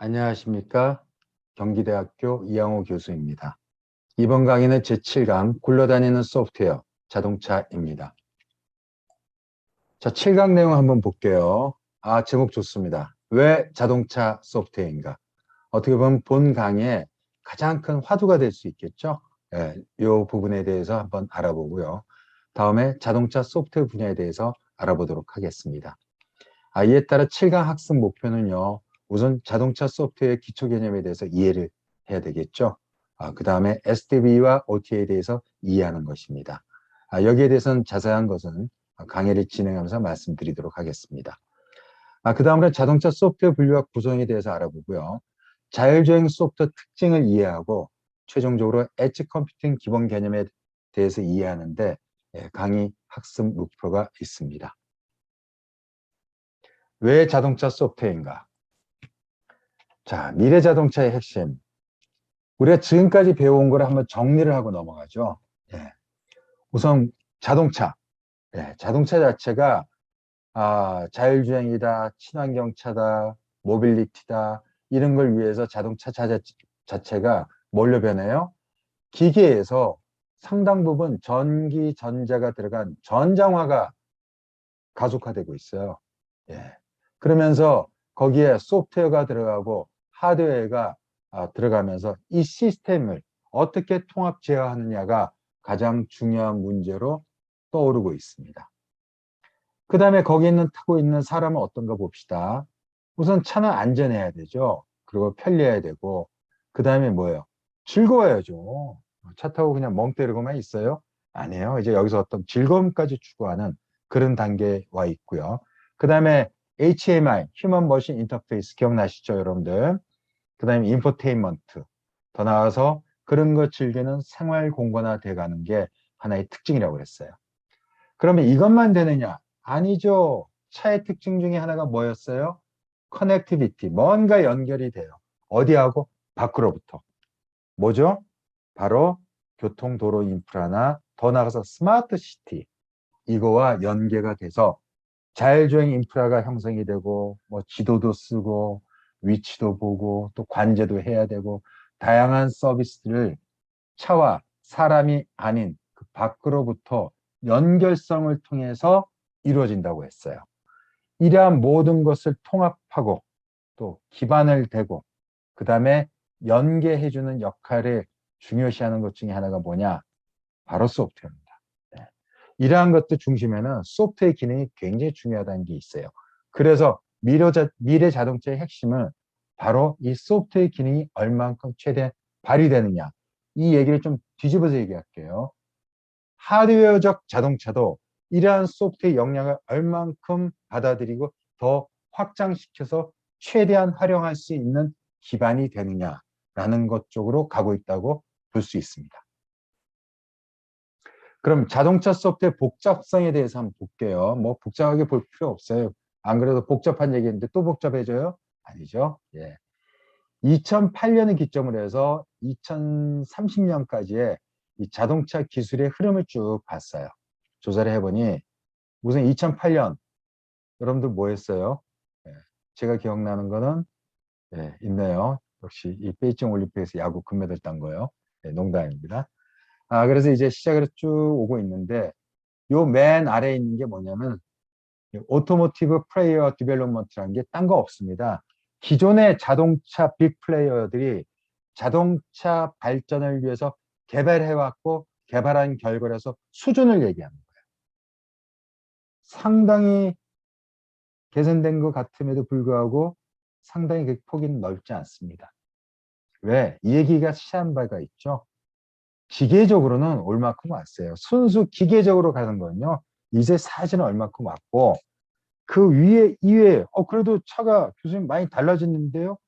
안녕하십니까. 경기대학교 이양호 교수입니다. 이번 강의는 제7강 굴러다니는 소프트웨어 자동차입니다. 자, 7강 내용 한번 볼게요. 제목 좋습니다. 왜 자동차 소프트웨어인가? 어떻게 보면 본 강의의 가장 큰 화두가 될 수 있겠죠. 이 부분에 대해서 한번 알아보고요. 다음에 자동차 소프트웨어 분야에 대해서 알아보도록 하겠습니다. 이에 따라 7강 학습 목표는요. 우선 자동차 소프트웨어 기초 개념에 대해서 이해를 해야 되겠죠. 그 다음에 SDV와 OTA에 대해서 이해하는 것입니다. 여기에 대해서는 자세한 것은 강의를 진행하면서 말씀드리도록 하겠습니다. 그 다음으로 자동차 소프트웨어 분류와 구성에 대해서 알아보고요. 자율주행 소프트웨어 특징을 이해하고 최종적으로 엣지 컴퓨팅 기본 개념에 대해서 이해하는데 강의 학습 목표가 있습니다. 왜 자동차 소프트웨어인가? 자, 미래 자동차의 핵심. 우리가 지금까지 배워온 걸 한번 정리를 하고 넘어가죠. 우선 자동차. 자동차 자체가 자율주행이다, 친환경차다, 모빌리티다 이런 걸 위해서 자동차 자체가 뭘로 변해요? 기계에서 상당 부분 전기, 전자가 들어간 전장화가 가속화되고 있어요. 그러면서 거기에 소프트웨어가 들어가고 하드웨어가 들어가면서 이 시스템을 어떻게 통합 제어하느냐가 가장 중요한 문제로 떠오르고 있습니다. 그 다음에 거기 타고 있는 사람은 어떤가 봅시다. 우선 차는 안전해야 되죠. 그리고 편리해야 되고 그 다음에 뭐예요? 즐거워야죠. 차 타고 그냥 멍 때리고만 있어요? 아니에요. 이제 여기서 어떤 즐거움까지 추구하는 그런 단계에 와 있고요. 그 다음에 HMI, 휴먼 머신 인터페이스 기억나시죠, 여러분들? 그 다음에 인포테인먼트. 더 나아가서 그런 거 즐기는 생활 공간화 돼가는 게 하나의 특징이라고 그랬어요. 그러면 이것만 되느냐? 아니죠. 차의 특징 중에 하나가 뭐였어요? 커넥티비티. 뭔가 연결이 돼요. 어디하고? 밖으로부터. 뭐죠? 바로 교통도로 인프라나 더 나아가서 스마트 시티. 이거와 연계가 돼서 자율주행 인프라가 형성이 되고 뭐 지도도 쓰고 위치도 보고 또 관제도 해야 되고 다양한 서비스를 차와 사람이 아닌 그 밖으로부터 연결성을 통해서 이루어진다고 했어요. 이러한 모든 것을 통합하고 또 기반을 대고 그 다음에 연계해주는 역할을 중요시하는 것 중에 하나가 뭐냐? 바로 소프트웨어입니다. 이러한 것들 중심에는 소프트웨어 기능이 굉장히 중요하다는 게 있어요. 그래서 미래 자동차의 핵심은 바로 이 소프트웨어 기능이 얼만큼 최대한 발휘되느냐. 이 얘기를 좀 뒤집어서 얘기할게요. 하드웨어적 자동차도 이러한 소프트웨어 역량을 얼만큼 받아들이고 더 확장시켜서 최대한 활용할 수 있는 기반이 되느냐라는 것 쪽으로 가고 있다고 볼 수 있습니다. 그럼 자동차 소프트웨어 복잡성에 대해서 한번 볼게요. 뭐 복잡하게 볼 필요 없어요. 안 그래도 복잡한 얘기인데 또 복잡해져요? 아니죠. 2008년을 기점으로 해서 2030년까지의 이 자동차 기술의 흐름을 쭉 봤어요. 조사를 해보니 우선 2008년 여러분들 뭐 했어요? 제가 기억나는 거는 있네요. 역시 이 베이징 올림픽에서 야구 금메달 딴 거예요. 농담입니다. 그래서 이제 시작을 쭉 오고 있는데 요 맨 아래에 있는 게 뭐냐면 오토모티브 플레이어 디벨롭먼트라는 게 딴 거 없습니다. 기존의 자동차 빅 플레이어들이 자동차 발전을 위해서 개발해왔고 개발한 결과라서 수준을 얘기하는 거예요. 상당히 개선된 것 같음에도 불구하고 상당히 그 폭이 넓지 않습니다. 왜? 이 얘기가 시한 바가 있죠. 기계적으로는 얼마큼 왔어요. 순수 기계적으로 가는 거는요. 이제 사실은 얼마큼 왔고 그 위에 이외에 그래도 차가 교수님 많이 달라졌는데요.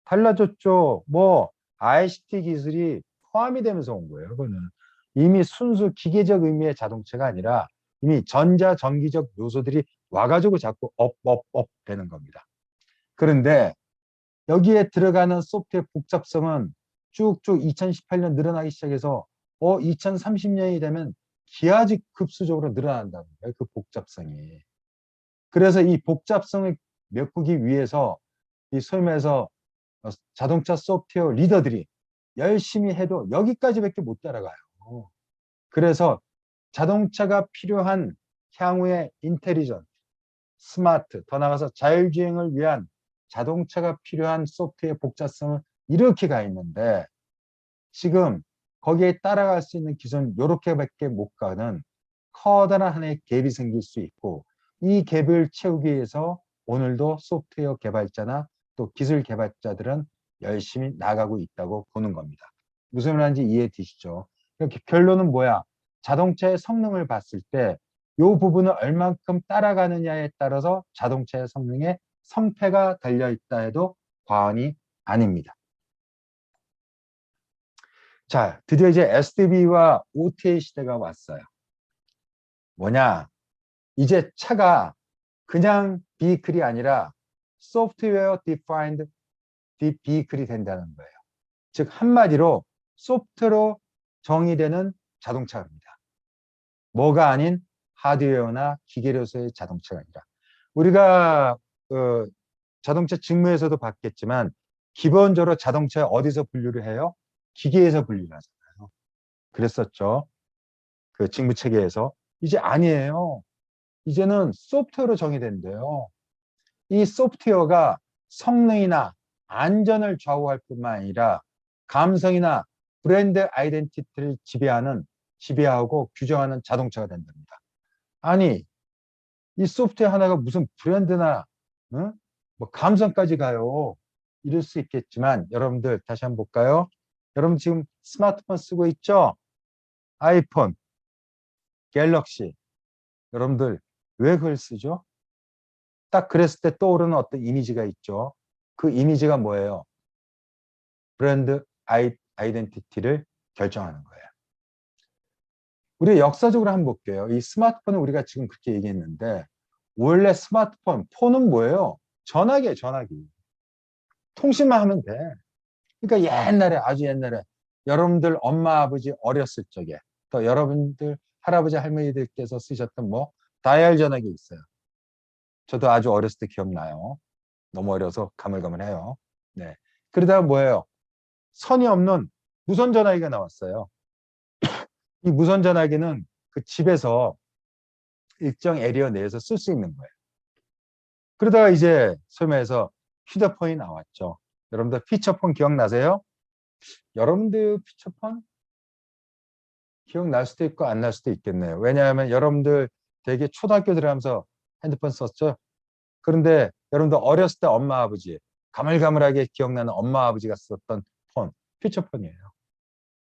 달라졌죠. 뭐 ICT 기술이 포함이 되면서 온 거예요. 그거는 이미 순수 기계적 의미의 자동차가 아니라 이미 전자 전기적 요소들이 와가지고 자꾸 업 되는 겁니다. 그런데 여기에 들어가는 소프트웨어 복잡성은 쭉쭉 2018년 늘어나기 시작해서 2030년이 되면 기하급수적으로 늘어난다는 거예요. 그 복잡성이. 그래서 이 복잡성을 메꾸기 위해서 이 소위 말해서 자동차 소프트웨어 리더들이 열심히 해도 여기까지밖에 못 따라가요. 그래서 자동차가 필요한 향후의 인텔리전트, 스마트, 더 나아가서 자율주행을 위한 자동차가 필요한 소프트웨어 복잡성은 이렇게 가 있는데 지금 거기에 따라갈 수 있는 기술은 이렇게밖에 못 가는 커다란 하나의 갭이 생길 수 있고 이 갭을 채우기 위해서 오늘도 소프트웨어 개발자나 또 기술 개발자들은 열심히 나가고 있다고 보는 겁니다. 무슨 말인지 이해되시죠? 이렇게 결론은 뭐야? 자동차의 성능을 봤을 때 이 부분을 얼만큼 따라가느냐에 따라서 자동차의 성능에 성패가 달려있다 해도 과언이 아닙니다. 자, 드디어 이제 SDV와 OTA 시대가 왔어요. 뭐냐? 이제 차가 그냥 비클이 아니라 소프트웨어 디파인드 비클이 된다는 거예요. 즉 한마디로 소프트로 정의되는 자동차입니다. 뭐가 아닌 하드웨어나 기계로서의 자동차가 아니라 우리가 자동차 직무에서도 봤겠지만 기본적으로 자동차에 어디서 분류를 해요? 기계에서 분류를 하잖아요. 그랬었죠. 그 직무 체계에서. 이제 아니에요. 이제는 소프트웨어로 정의된대요. 이 소프트웨어가 성능이나 안전을 좌우할 뿐만 아니라 감성이나 브랜드 아이덴티티를 지배하고 규정하는 자동차가 된답니다. 아니, 이 소프트웨어 하나가 무슨 브랜드나 응? 뭐 감성까지 가요. 이럴 수 있겠지만 여러분들 다시 한번 볼까요? 여러분 지금 스마트폰 쓰고 있죠? 아이폰, 갤럭시. 여러분들 왜 그걸 쓰죠? 딱 그랬을 때 떠오르는 어떤 이미지가 있죠. 그 이미지가 뭐예요? 브랜드 아이덴티티를 결정하는 거예요. 우리 역사적으로 한번 볼게요. 이 스마트폰을 우리가 지금 그렇게 얘기했는데 원래 폰은 뭐예요? 전화기예요, 전화기. 통신만 하면 돼. 그러니까 옛날에 아주 옛날에 여러분들 엄마 아버지 어렸을 적에 또 여러분들 할아버지 할머니들께서 쓰셨던 뭐 다이얼 전화기 있어요. 저도 아주 어렸을 때 기억나요. 너무 어려서 가물가물해요. 네. 그러다가 뭐예요? 선이 없는 무선 전화기가 나왔어요. 이 무선 전화기는 그 집에서 일정 에리어 내에서 쓸 수 있는 거예요. 그러다가 이제 소위 말해서 휴대폰이 나왔죠. 여러분들 피처폰 기억나세요? 여러분들 피처폰 기억날 수도 있고 안 날 수도 있겠네요. 왜냐하면 여러분들 되게 초등학교 들어가면서 핸드폰 썼죠. 그런데 여러분들 어렸을 때 엄마 아버지 가물가물하게 기억나는 엄마 아버지가 썼던 폰 피처폰이에요.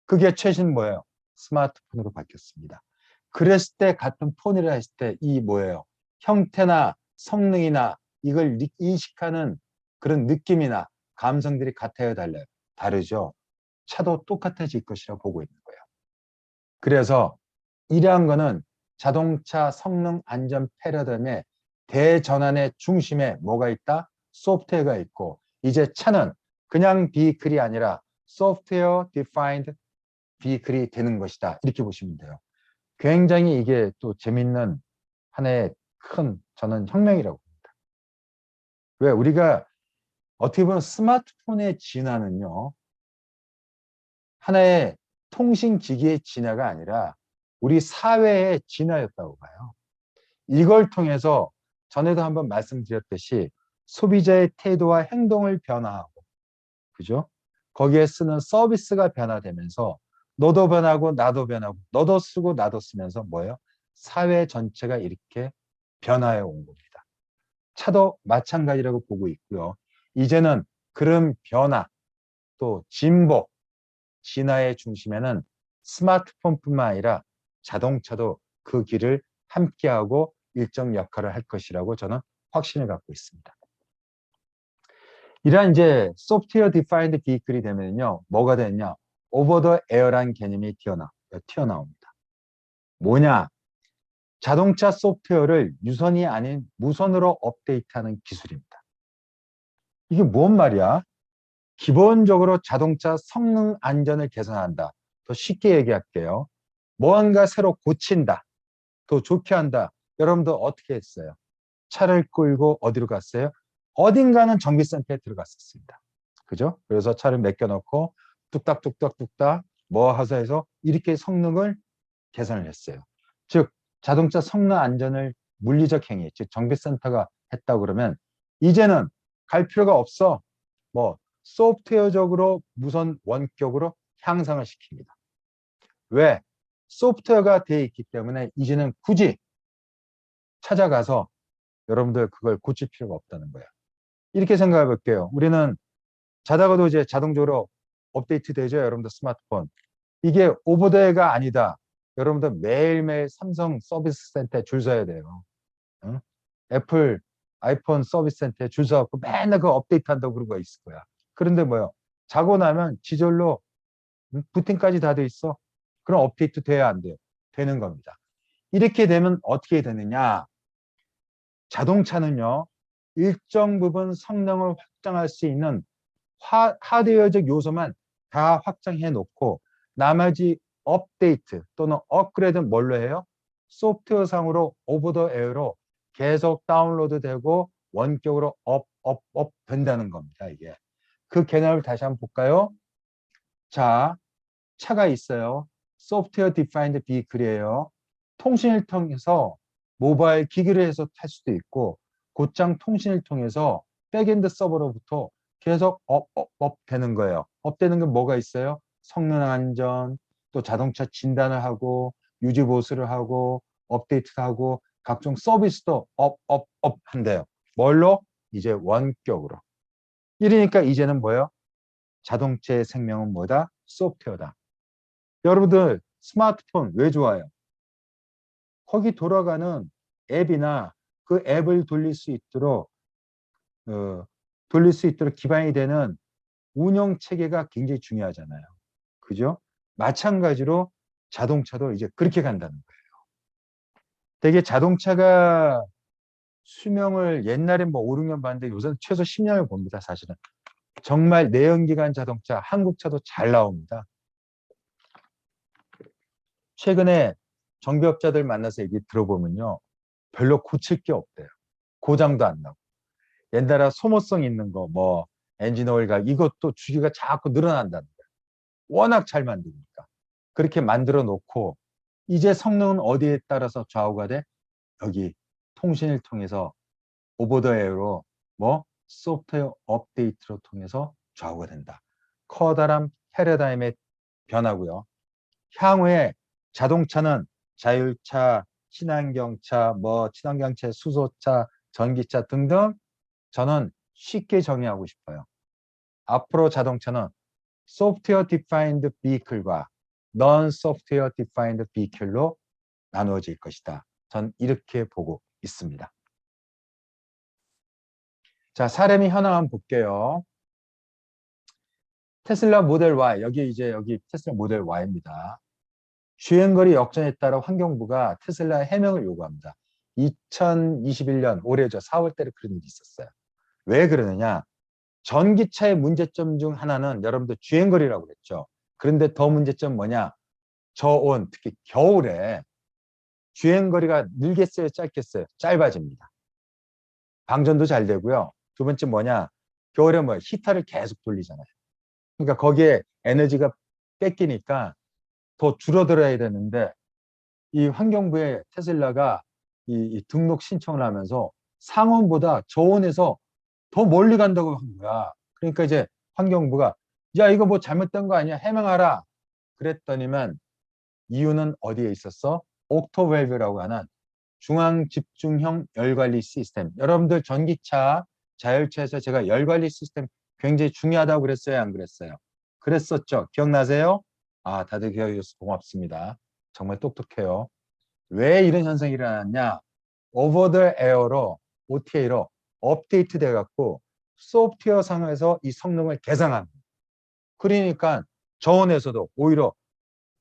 그게 최신 뭐예요? 스마트폰으로 바뀌었습니다. 그랬을 때 같은 폰이라 했을 때 이 뭐예요? 형태나 성능이나 이걸 인식하는 그런 느낌이나 감성들이 같아요, 달라요? 다르죠. 차도 똑같아질 것이라고 보고 있는 거예요. 그래서 이러한 거는 자동차 성능 안전 패러다임의 대전환의 중심에 뭐가 있다? 소프트웨어가 있고 이제 차는 그냥 비클이 아니라 소프트웨어 디파인드 비클이 되는 것이다. 이렇게 보시면 돼요. 굉장히 이게 또 재밌는 하나의 큰 저는 혁명이라고 봅니다. 왜? 우리가 어떻게 보면 스마트폰의 진화는요. 하나의 통신기기의 진화가 아니라 우리 사회의 진화였다고 봐요. 이걸 통해서 전에도 한번 말씀드렸듯이 소비자의 태도와 행동을 변화하고 그죠? 거기에 쓰는 서비스가 변화되면서 너도 변하고 나도 변하고 너도 쓰고 나도 쓰면서 뭐예요? 사회 전체가 이렇게 변화해 온 겁니다. 차도 마찬가지라고 보고 있고요. 이제는 그런 변화 또 진보 진화의 중심에는 스마트폰뿐만 아니라 자동차도 그 길을 함께하고 일정 역할을 할 것이라고 저는 확신을 갖고 있습니다. 이러한 이제 소프트웨어 디파인드 비클이 되면요. 뭐가 되냐? 오버 더 에어라는 개념이 튀어나옵니다. 뭐냐? 자동차 소프트웨어를 유선이 아닌 무선으로 업데이트하는 기술입니다. 이게 뭔 말이야? 기본적으로 자동차 성능 안전을 개선한다. 더 쉽게 얘기할게요. 무언가 새로 고친다. 더 좋게 한다. 여러분들 어떻게 했어요? 차를 끌고 어디로 갔어요? 어딘가는 정비센터에 들어갔었습니다. 그죠? 그래서 차를 맡겨놓고 뚝딱뚝딱뚝딱 뭐 하서 해서 이렇게 성능을 개선을 했어요. 즉 자동차 성능 안전을 물리적 행위, 즉 정비센터가 했다고 그러면 이제는 갈 필요가 없어. 뭐 소프트웨어적으로 무선 원격으로 향상을 시킵니다. 왜? 소프트웨어가 되어 있기 때문에 이제는 굳이 찾아가서 여러분들 그걸 고칠 필요가 없다는 거예요. 이렇게 생각해 볼게요. 우리는 자다가도 이제 자동적으로 업데이트 되죠. 여러분들 스마트폰. 이게 오버더가 아니다. 여러분들 매일매일 삼성 서비스 센터에 줄 서야 돼요. 응? 애플 아이폰 서비스 센터에 줄 서갖고 맨날 그 업데이트 한다고 그러고 있을 거야. 그런데 뭐요? 자고 나면 지절로 부팅까지 다 돼 있어. 그럼 업데이트 돼야 안 돼요? 되는 겁니다. 이렇게 되면 어떻게 되느냐? 자동차는요, 일정 부분 성능을 확장할 수 있는 하드웨어적 요소만 다 확장해 놓고 나머지 업데이트 또는 업그레이드는 뭘로 해요? 소프트웨어 상으로 오버 더 에어로 계속 다운로드 되고 원격으로 업 된다는 겁니다. 이게 그 개념을 다시 한번 볼까요? 자, 차가 있어요. 소프트웨어 디파인드 비클이에요. 통신을 통해서 모바일 기기를 해서 탈 수도 있고 곧장 통신을 통해서 백엔드 서버로부터 계속 업 되는 거예요. 업 되는 게 뭐가 있어요? 성능 안전, 또 자동차 진단을 하고 유지 보수를 하고 업데이트를 하고 각종 서비스도 업 한대요. 뭘로? 이제 원격으로. 이러니까 이제는 뭐예요? 자동차의 생명은 뭐다? 소프트웨어다. 여러분들 스마트폰 왜 좋아요? 거기 돌아가는 앱이나 그 앱을 돌릴 수 있도록 기반이 되는 운영 체계가 굉장히 중요하잖아요. 그죠? 마찬가지로 자동차도 이제 그렇게 간다는 거예요. 되게 자동차가 수명을 옛날엔 뭐 5, 6년 봤는데 요새는 최소 10년을 봅니다, 사실은. 정말 내연기관 자동차, 한국차도 잘 나옵니다. 최근에 정비업자들 만나서 얘기 들어보면요. 별로 고칠 게 없대요. 고장도 안 나고. 옛날에 소모성 있는 거, 뭐, 엔진 오일가 이것도 주기가 자꾸 늘어난다는 거예요. 워낙 잘 만드니까. 그렇게 만들어 놓고, 이제 성능은 어디에 따라서 좌우가 돼? 여기 통신을 통해서 오버 더 에어로 뭐 소프트웨어 업데이트로 통해서 좌우가 된다. 커다란 패러다임의 변화고요. 향후에 자동차는 자율차, 친환경차, 뭐 친환경차, 수소차, 전기차 등등 저는 쉽게 정의하고 싶어요. 앞으로 자동차는 소프트웨어 디파인드 비클과 non 소프트웨어 디파인드 비클로 나누어질 것이다. 전 이렇게 보고 있습니다. 자, 사례미 하나 한번 볼게요. 테슬라 모델 Y, 여기 테슬라 모델 Y입니다. 주행거리 역전에 따라 환경부가 테슬라 해명을 요구합니다. 2021년 올해죠. 4월달에 그런 일이 있었어요. 왜 그러느냐? 전기차의 문제점 중 하나는 여러분들 주행거리라고 그랬죠. 그런데 더 문제점 뭐냐? 저온, 특히 겨울에 주행거리가 늘겠어요, 짧겠어요? 짧아집니다. 방전도 잘 되고요. 두 번째 뭐냐? 겨울에 뭐 히터를 계속 돌리잖아요. 그러니까 거기에 에너지가 뺏기니까 더 줄어들어야 되는데 이 환경부에 테슬라가 이 등록 신청을 하면서 상온보다 저온에서 더 멀리 간다고 한 거야. 그러니까 이제 환경부가 야 이거 뭐 잘못된 거 아니야? 해명하라. 그랬더니만 이유는 어디에 있었어? 옥토밸브라고 하는 중앙 집중형 열관리 시스템. 여러분들 전기차, 자율차에서 제가 열관리 시스템 굉장히 중요하다고 그랬어요? 안 그랬어요? 그랬었죠. 기억나세요? 아, 다들 기억해 주셔서 고맙습니다. 정말 똑똑해요. 왜 이런 현상이 일어났냐? 오버 더 에어로 OTA로 업데이트 돼 갖고 소프트웨어 상에서 이 성능을 개선합니다. 그러니까 저온에서도 오히려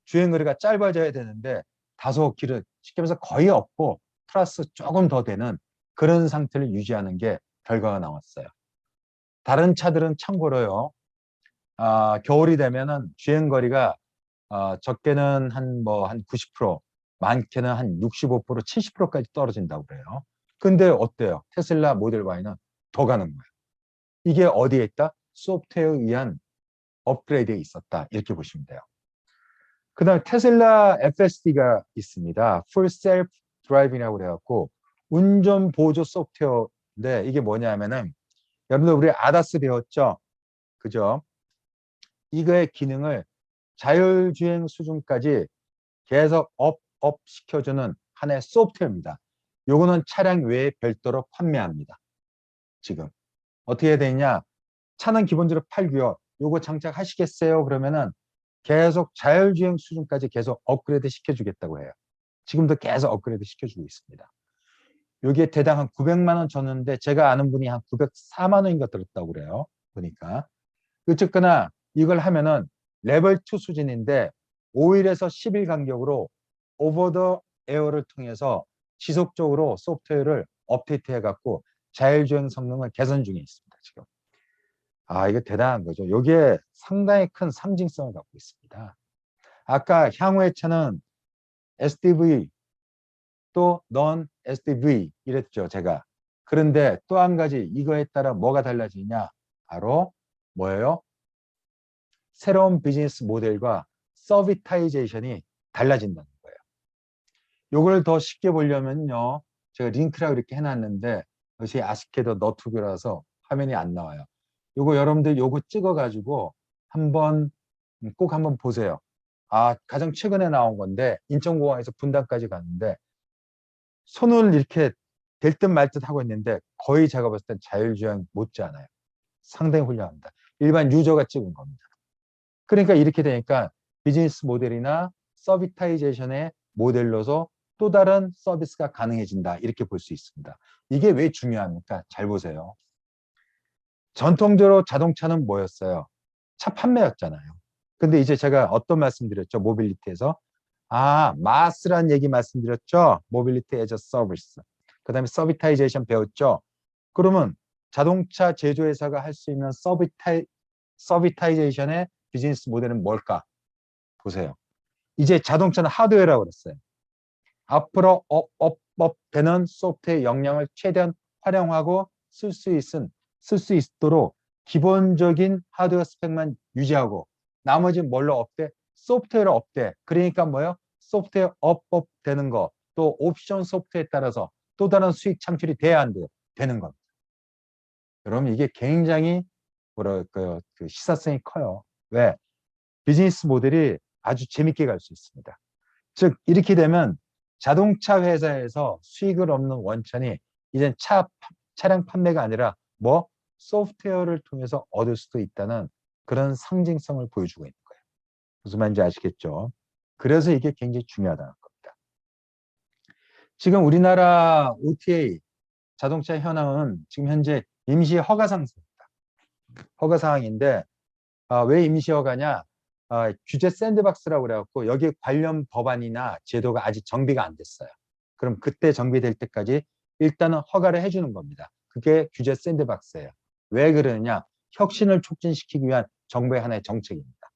주행거리가 짧아져야 되는데 다소 길을 쉽게 말해서 거의 없고 플러스 조금 더 되는 그런 상태를 유지하는 게 결과가 나왔어요. 다른 차들은 참고로요. 겨울이 되면은 주행거리가 적게는 한 90%, 많게는 한 65%, 70%까지 떨어진다고 그래요. 근데 어때요? 테슬라 모델 Y는 더 가는 거예요. 이게 어디에 있다? 소프트웨어에 의한 업그레이드에 있었다. 이렇게 보시면 돼요. 그 다음에 테슬라 FSD가 있습니다. Full Self Driving이라고 그래갖고 운전 보조 소프트웨어인데 이게 뭐냐면은 여러분들 우리 아다스 배웠죠? 그죠? 이거의 기능을 자율주행 수준까지 계속 업 시켜주는 하나의 소프트웨어입니다. 요거는 차량 외에 별도로 판매합니다. 지금 어떻게 되냐? 차는 기본적으로 팔고요. 요거 장착하시겠어요? 그러면은 계속 자율주행 수준까지 계속 업그레이드 시켜주겠다고 해요. 지금도 계속 업그레이드 시켜주고 있습니다. 여기에 대당 한 900만 원 줬는데 제가 아는 분이 한 904만 원인가 들었다고 그래요. 보니까. 어쨌거나 이걸 하면은 레벨 2 수준인데 5일에서 10일 간격으로 오버 더 에어를 통해서 지속적으로 소프트웨어를 업데이트 해갖고 자율주행 성능을 개선 중에 있습니다. 지금. 아, 이거 대단한 거죠. 이게 상당히 큰 상징성을 갖고 있습니다. 아까 향후의 차는 SDV 또 넌 SDV 이랬죠, 제가. 그런데 또 한 가지 이거에 따라 뭐가 달라지냐? 바로 뭐예요? 새로운 비즈니스 모델과 서비타이제이션이 달라진다는 거예요. 이걸 더 쉽게 보려면요. 제가 링크라고 이렇게 해놨는데 이것이 아쉽게도 너튜브라서 화면이 안 나와요. 요거 여러분들 요거 찍어가지고 꼭 한번 보세요. 아, 가장 최근에 나온 건데 인천공항에서 분당까지 갔는데 손을 이렇게 될 듯 말 듯 하고 있는데 거의 제가 봤을 땐 자율주행 못지 않아요. 상당히 훌륭합니다. 일반 유저가 찍은 겁니다. 그러니까 이렇게 되니까 비즈니스 모델이나 서비타이제이션의 모델로서 또 다른 서비스가 가능해진다. 이렇게 볼 수 있습니다. 이게 왜 중요합니까? 잘 보세요. 전통적으로 자동차는 뭐였어요? 차 판매였잖아요. 근데 이제 제가 어떤 말씀드렸죠? 모빌리티에서. 아, 마스란 얘기 말씀드렸죠? 모빌리티 에즈 서비스. 그 다음에 서비타이제이션 배웠죠? 그러면 자동차 제조회사가 할 수 있는 서비타이제이션의 비즈니스 모델은 뭘까? 보세요. 이제 자동차는 하드웨어라고 그랬어요. 앞으로 업 되는 소프트웨어 역량을 최대한 활용하고 쓸 수 있도록 기본적인 하드웨어 스펙만 유지하고 나머지 뭘로 업돼? 소프트웨어로 업돼. 그러니까 뭐요? 소프트웨어 업 되는 거, 또 옵션 소프트웨어에 따라서 또 다른 수익 창출이 돼야 안 돼요. 되는 겁니다. 여러분 이게 굉장히 뭐랄까요? 그 시사성이 커요. 왜? 비즈니스 모델이 아주 재밌게 갈 수 있습니다. 즉 이렇게 되면 자동차 회사에서 수익을 얻는 원천이 이젠 차량 판매가 아니라 뭐 소프트웨어를 통해서 얻을 수도 있다는 그런 상징성을 보여주고 있는 거예요. 무슨 말인지 아시겠죠? 그래서 이게 굉장히 중요하다는 겁니다. 지금 우리나라 OTA 자동차 현황은 지금 현재 임시 허가 상태입니다. 허가 사항인데 왜 임시 허가냐? 규제 샌드박스라고 그래갖고 여기 관련 법안이나 제도가 아직 정비가 안 됐어요. 그럼 그때 정비될 때까지 일단은 허가를 해주는 겁니다. 그게 규제 샌드박스예요. 왜 그러느냐? 혁신을 촉진시키기 위한 정부의 하나의 정책입니다.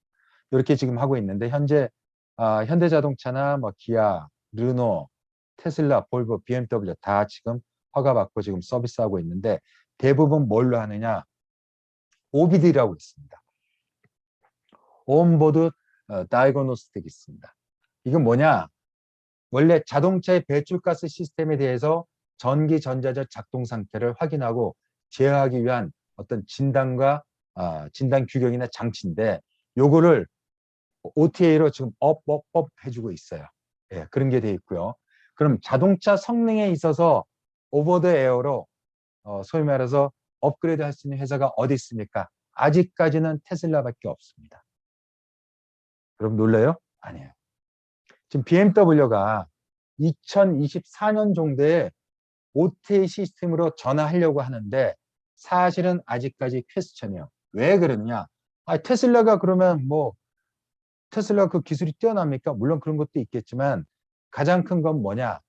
이렇게 지금 하고 있는데 현재 현대자동차나 뭐 기아, 르노, 테슬라, 볼보, BMW 다 지금 허가받고 지금 서비스하고 있는데 대부분 뭘로 하느냐? OBD라고 있습니다. 온보드 다이그노스틱이 있습니다. 이건 뭐냐? 원래 자동차의 배출가스 시스템에 대해서 전기 전자적 작동 상태를 확인하고 제어하기 위한 어떤 진단 규격이나 장치인데 요거를 OTA로 지금 업 해주고 있어요. 예, 그런 게 돼 있고요. 그럼 자동차 성능에 있어서 오버 더 에어로 소위 말해서 업그레이드 할 수 있는 회사가 어디 있습니까? 아직까지는 테슬라밖에 없습니다. 여러분 놀라요? 아니에요. 지금 BMW가 2024년 정도에 OTA 시스템으로 전환하려고 하는데 사실은 아직까지 퀘스천이에요. 왜 그러느냐? 테슬라가 그러면 뭐 테슬라 그 기술이 뛰어납니까? 물론 그런 것도 있겠지만 가장 큰 건 뭐냐?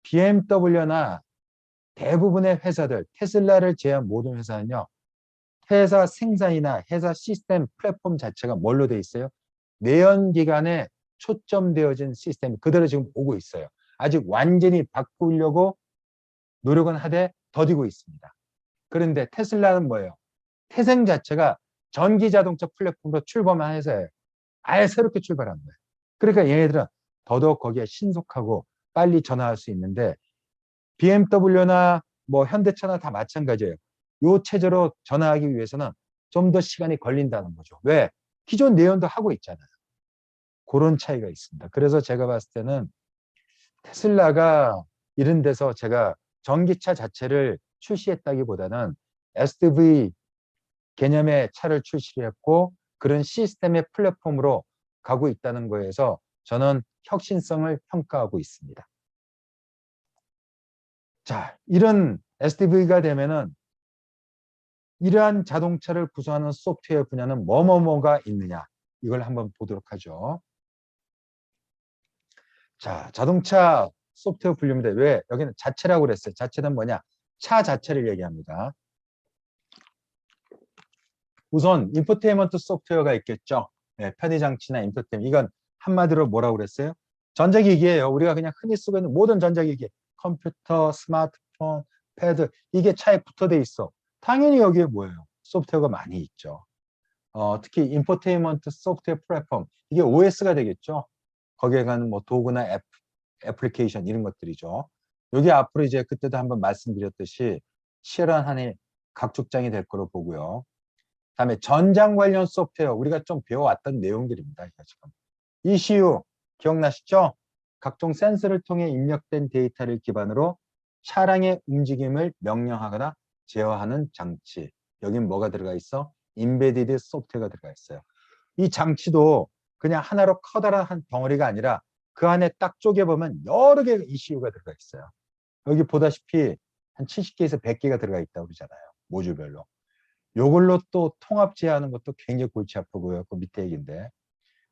BMW나 대부분의 회사들, 테슬라를 제외한 모든 회사는요. 회사 생산이나 회사 시스템 플랫폼 자체가 뭘로 돼 있어요? 내연기관에 초점되어진 시스템이 그대로 지금 오고 있어요. 아직 완전히 바꾸려고 노력은 하되 더디고 있습니다. 그런데 테슬라는 뭐예요? 태생 자체가 전기 자동차 플랫폼으로 출범해서요. 아예 새롭게 출발한 거예요. 그러니까 얘네들은 더더욱 거기에 신속하고 빨리 전환할 수 있는데 BMW나 뭐 현대차나 다 마찬가지예요. 이 체제로 전환하기 위해서는 좀 더 시간이 걸린다는 거죠. 왜? 기존 내연도 하고 있잖아요. 그런 차이가 있습니다. 그래서 제가 봤을 때는 테슬라가 이런 데서 제가 전기차 자체를 출시했다기보다는 SDV 개념의 차를 출시했고 그런 시스템의 플랫폼으로 가고 있다는 거에서 저는 혁신성을 평가하고 있습니다. 자, 이런 SDV가 되면은 이러한 자동차를 구성하는 소프트웨어 분야는 뭐가 있느냐 이걸 한번 보도록 하죠. 자, 자동차 소프트웨어 분류인데 왜 여기는 자체라고 그랬어요. 자체는 뭐냐? 차 자체를 얘기합니다. 우선 인포테인먼트 소프트웨어가 있겠죠. 네, 편의장치나 인포테인먼트. 이건 한마디로 뭐라고 그랬어요? 전자기기예요. 우리가 그냥 흔히 쓰고 있는 모든 전자기기. 컴퓨터, 스마트폰, 패드 이게 차에 붙어 돼 있어. 당연히 여기에 뭐예요? 소프트웨어가 많이 있죠. 특히 인포테인먼트 소프트웨어 플랫폼 이게 OS가 되겠죠. 거기에 가는 뭐 도구나 애플리케이션 이런 것들이죠. 여기 앞으로 이제 그때도 한번 말씀드렸듯이 치열한 한해 각축장이 될 거로 보고요. 다음에 전장 관련 소프트웨어 우리가 좀 배워왔던 내용들입니다. 지금 ECU 기억나시죠? 각종 센서를 통해 입력된 데이터를 기반으로 차량의 움직임을 명령하거나 제어하는 장치. 여긴 뭐가 들어가 있어? 인베디드 소프트웨어가 들어가 있어요. 이 장치도 그냥 하나로 커다란 한 덩어리가 아니라 그 안에 딱 쪼개보면 여러 개의 ECU가 들어가 있어요. 여기 보다시피 한 70개에서 100개가 들어가 있다고 그러잖아요. 모듈별로. 요걸로 또 통합 제어하는 것도 굉장히 골치 아프고요. 그 밑에 얘기인데.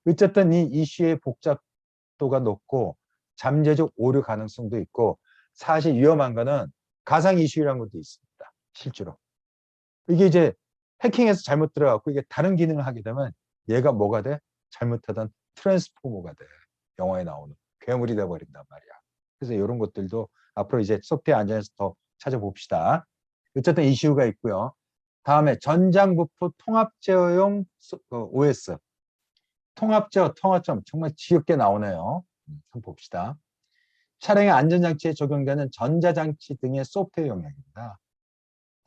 어쨌든 이 이슈의 복잡도가 높고 잠재적 오류 가능성도 있고 사실 위험한 거는 가상 이슈라는 것도 있습니다. 실제로. 이게 이제 해킹해서 잘못 들어가고 이게 다른 기능을 하게 되면 얘가 뭐가 돼? 잘못하던 트랜스포머가 돼. 영화에 나오는 괴물이 돼버린단 말이야. 그래서 이런 것들도 앞으로 이제 소프트웨어 안전에서 더 찾아봅시다. 어쨌든 이슈가 있고요. 다음에 전장부품 통합 제어용 OS. 통합 제어, 통합점 정말 지겹게 나오네요. 한번 봅시다. 차량의 안전장치에 적용되는 전자장치 등의 소프트웨어 영역입니다.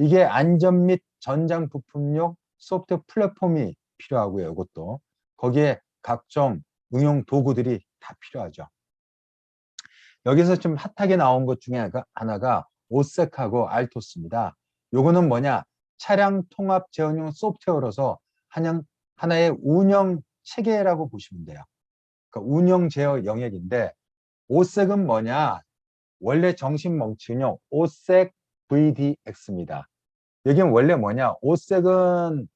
이게 안전 및 전장 부품용 소프트웨어 플랫폼이 필요하고요. 이것도 거기에 각종 응용 도구들이 다 필요하죠. 여기서 좀 핫하게 나온 것 중에 하나가 오색하고 알토스입니다. 요거는 뭐냐? 차량 통합 제어용 소프트웨어로서 하나의 운영 체계라고 보시면 돼요. 그러니까 운영 제어 영역인데 오색은 뭐냐? 원래 정식 명칭은요. 오색 VDX입니다. 여기는 원래 뭐냐? 오색은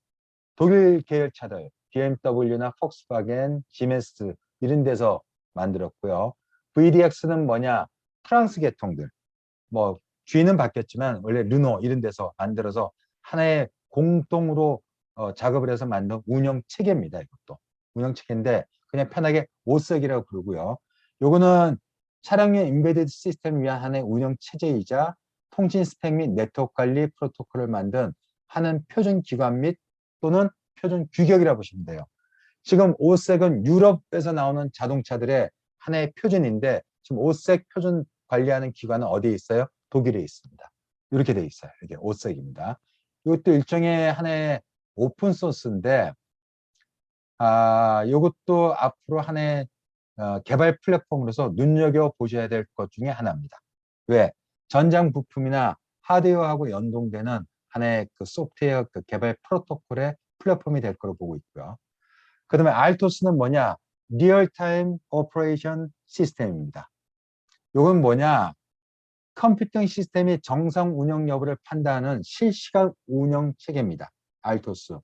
독일 계열차들, BMW나 폭스바겐, 지메스 이런 데서 만들었고요. VDX는 뭐냐? 프랑스 계통들. 뭐 G는 바뀌었지만 원래 르노 이런 데서 만들어서 하나의 공동으로 작업을 해서 만든 운영 체계입니다. 이것도 운영 체계인데 그냥 편하게 오색이라고 부르고요. 요거는 차량용 인베디드 시스템을 위한 하나의 운영 체제이자 통신 스펙 및 네트워크 관리 프로토콜을 만든 하는 표준 기관 및 또는 표준 규격이라고 보시면 돼요. 지금 오색은 유럽에서 나오는 자동차들의 하나의 표준인데 지금 오색 표준 관리하는 기관은 어디에 있어요? 독일에 있습니다. 이렇게 돼 있어요. 이게 오색입니다. 이것도 일종의 하나의 오픈 소스인데 이것도 앞으로 하나의 개발 플랫폼으로서 눈여겨보셔야 될 것 중에 하나입니다. 왜? 전장 부품이나 하드웨어하고 연동되는 하나의 그 소프트웨어 그 개발 프로토콜의 플랫폼이 될 거로 보고 있고요. 그 다음에 알토스는 뭐냐? 리얼타임 오퍼레이션 시스템입니다. 이건 뭐냐? 컴퓨팅 시스템이 정상 운영 여부를 판단하는 실시간 운영 체계입니다. 알토스.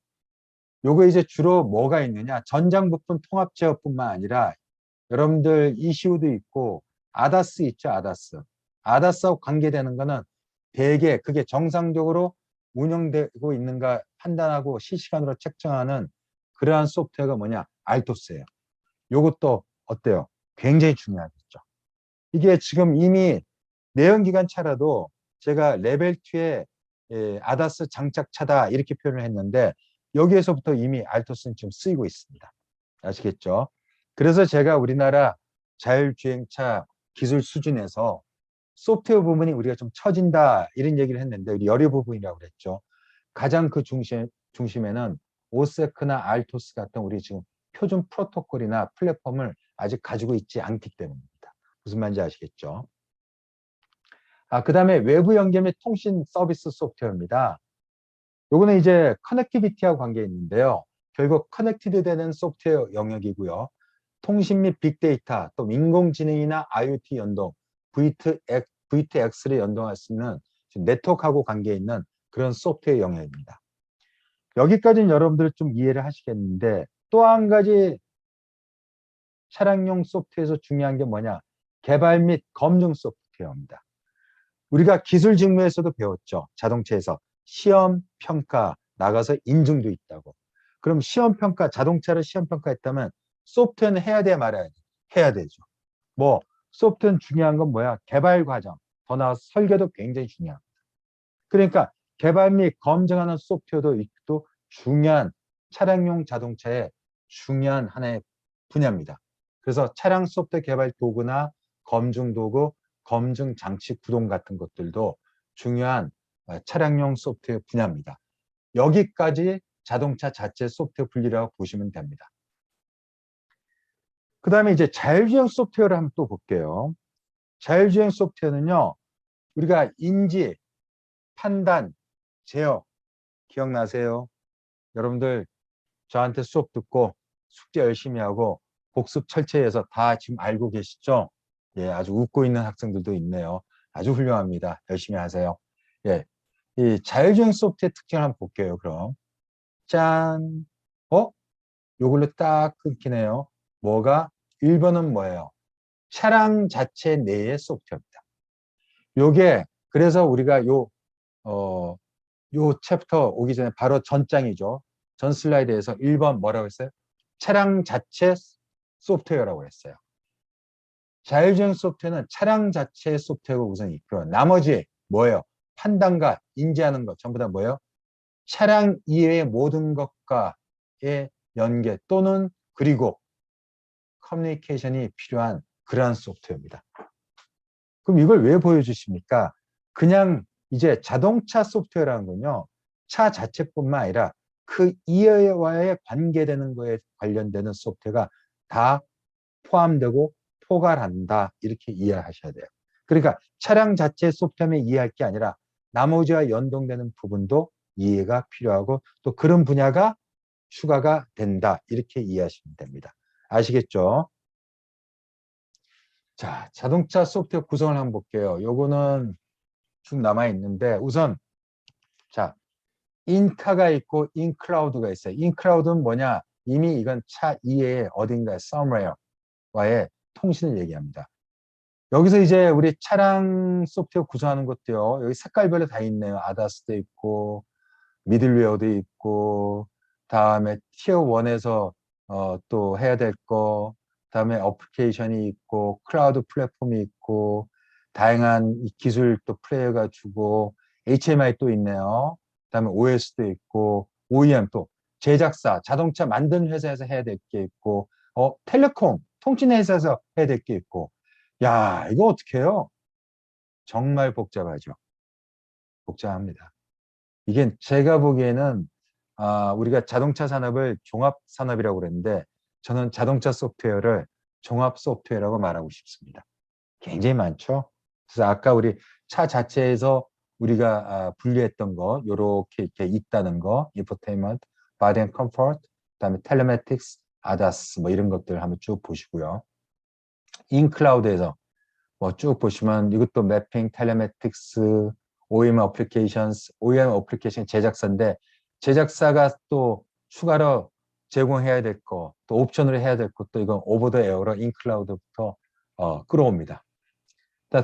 요거 이제 주로 뭐가 있느냐? 전장 부품 통합 제어뿐만 아니라 여러분들 ECU도 있고 아다스 있죠, 아다스. 아다스하고 관계되는 거는 대개 그게 정상적으로 운영되고 있는가 판단하고 실시간으로 측정하는 그러한 소프트웨어가 뭐냐? 알토스예요. 요것도 어때요? 굉장히 중요하겠죠. 이게 지금 이미 내연기관차라도 제가 레벨 2에 아다스 장착차다 이렇게 표현을 했는데 여기에서부터 이미 알토스는 지금 쓰이고 있습니다. 아시겠죠? 그래서 제가 우리나라 자율주행차 기술 수준에서 소프트웨어 부분이 우리가 좀 처진다 이런 얘기를 했는데 우리 여러 부분이라고 그랬죠. 가장 그 중심에는 오세크나 알토스 같은 우리 지금 표준 프로토콜이나 플랫폼을 아직 가지고 있지 않기 때문입니다. 무슨 말인지 아시겠죠? 그 다음에 외부 연계 및 통신 서비스 소프트웨어입니다. 요거는 이제 커넥티비티하고 관계 있는데요. 결국 커넥티드 되는 소프트웨어 영역이고요. 통신 및 빅데이터, 또 인공지능이나 IoT 연동, V2X를 연동할 수 있는 네트워크하고 관계 있는 그런 소프트웨어 영역입니다. 여기까지는 여러분들 좀 이해를 하시겠는데 또 한 가지 차량용 소프트웨어에서 중요한 게 뭐냐? 개발 및 검증 소프트웨어입니다. 우리가 기술 직무에서도 배웠죠. 자동차에서 시험, 평가, 나가서 인증도 있다고. 그럼 시험 평가, 자동차를 시험 평가했다면 소프트웨어는 해야 돼 말아야 돼? 해야 되죠. 뭐 소프트웨어는 중요한 건 뭐야? 개발 과정, 더 나아서 설계도 굉장히 중요합니다. 그러니까 개발 및 검증하는 소프트웨어도 또 중요한 차량용 자동차의 중요한 하나의 분야입니다. 그래서 차량 소프트웨어 개발 도구나 검증 도구, 검증 장치 구동 같은 것들도 중요한 차량용 소프트웨어 분야입니다. 여기까지 자동차 자체 소프트웨어 분리라고 보시면 됩니다. 그 다음에 이제 자율주행 소프트웨어를 한번 또 볼게요. 자율주행 소프트웨어는요, 우리가 인지, 판단, 제어, 기억나세요? 여러분들 저한테 수업 듣고 숙제 열심히 하고 복습 철저해서 다 지금 알고 계시죠? 예, 아주 웃고 있는 학생들도 있네요. 아주 훌륭합니다. 열심히 하세요. 예, 이 자율주행 소프트의 특징을 한번 볼게요. 그럼 짠, 요걸로 딱 끊기네요. 뭐가 1번은 뭐예요? 차량 자체 내의 소프트웨어입니다. 요게 그래서 우리가 요 챕터 오기 전에 바로 전장이죠. 전 슬라이드에서 1번 뭐라고 했어요? 차량 자체 소프트웨어라고 했어요. 자율주행 소프트웨어는 차량 자체 소프트웨어가 우선 있고요. 나머지 뭐예요? 판단과 인지하는 것 전부 다 뭐예요? 차량 이외의 모든 것과의 연계 또는 그리고 커뮤니케이션이 필요한 그러한 소프트웨어입니다. 그럼 이걸 왜 보여주십니까? 그냥 이제 자동차 소프트웨어라는 건요. 차 자체뿐만 아니라 그 이해와의 관계되는 거에 관련되는 소프트웨어가 다 포함되고 포괄한다. 이렇게 이해하셔야 돼요. 그러니까 차량 자체 소프트웨어만 이해할 게 아니라 나머지와 연동되는 부분도 이해가 필요하고 또 그런 분야가 추가가 된다. 이렇게 이해하시면 됩니다. 아시겠죠? 자, 자동차 소프트웨어 구성을 한번 볼게요. 요거는 쭉 남아 있는데 우선 자, 인카가 있고 인클라우드가 있어요. 인클라우드는 뭐냐? 이미 이건 차 이외에 어딘가에 somewhere와의 통신을 얘기합니다. 여기서 이제 우리 차량 소프트웨어 구성하는 것도요. 여기 색깔별로 다 있네요. 아다스도 있고 미들웨어도 있고 다음에 티어 1에서 또 해야 될 거, 다음에 어플리케이션이 있고 클라우드 플랫폼이 있고 다양한 기술 또 플레이어가 주고 HMI 또 있네요. 그다음에 OS도 있고 OEM 또 제작사, 자동차 만드는 회사에서 해야 될 게 있고 텔레콤, 통신 회사에서 해야 될 게 있고 야, 이거 어떻게 해요? 정말 복잡하죠. 복잡합니다. 이게 제가 보기에는 우리가 자동차 산업을 종합 산업이라고 그랬는데 저는 자동차 소프트웨어를 종합 소프트웨어라고 말하고 싶습니다. 굉장히 많죠. 그래서 아까 우리 차 자체에서 우리가 분리했던 거 요렇게 이렇게 있다는 거 인포테인먼트, 바디 앤 컴포트, 그다음에 텔레매틱스, 아다스 뭐 이런 것들 한번 쭉 보시고요. 인클라우드에서 뭐 쭉 보시면 이것도 매핑, 텔레매틱스, OEM 어플리케이션스, OEM 어플리케이션 제작사인데 제작사가 또 추가로 제공해야 될 거, 또 옵션으로 해야 될 것도 이건 오버 더 에어로 인클라우드부터 끌어옵니다.